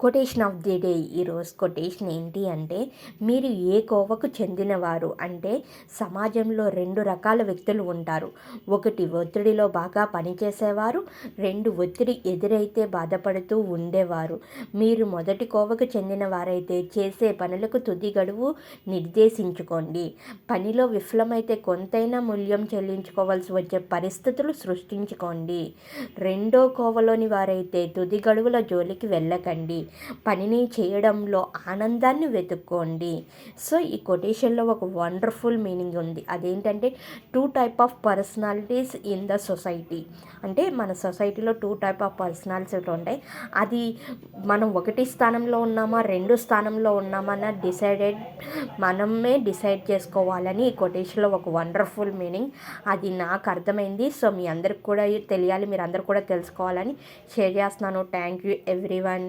Quotation of the day. ఈరోజు quotation ఏంటి అంటే, మీరు ఏ కోవకు చెందినవారు అంటే, సమాజంలో రెండు రకాల వ్యక్తులు ఉంటారు. ఒకటి ఒత్తిడిలో బాగా పనిచేసేవారు, రెండు ఒత్తిడి ఎదురైతే బాధపడుతూ ఉండేవారు. మీరు మొదటి కోవకు చెందిన వారైతే చేసే పనులకు తుది గడువు నిర్దేశించుకోండి. పనిలో విఫలమైతే కొంతైనా మూల్యం చెల్లించుకోవాల్సి వచ్చే పరిస్థితులు సృష్టించుకోండి. రెండో కోవలోని వారైతే తుది గడువుల జోలికి వెళ్ళకండి. పనిని చేయడంలో ఆనందాన్ని వెతుక్కోండి. సో ఈ కొటేషన్లో ఒక వండర్ఫుల్ మీనింగ్ ఉంది. అదేంటంటే, 2 type of personalities in the society. అంటే మన సొసైటీలో 2 టైప్ ఆఫ్ పర్సనాలిటీస్ ఉంటాయి. అది మనం ఒకటి స్థానంలో ఉన్నామా, 2 స్థానంలో ఉన్నామా అన్న మనమే డిసైడ్ చేసుకోవాలని ఈ కొటేషన్లో ఒక వండర్ఫుల్ మీనింగ్. అది నాకు అర్థమైంది. సో మీ అందరికి కూడా తెలియాలి, మీరు అందరు కూడా తెలుసుకోవాలని షేర్ చేస్తున్నాను. Thank you everyone.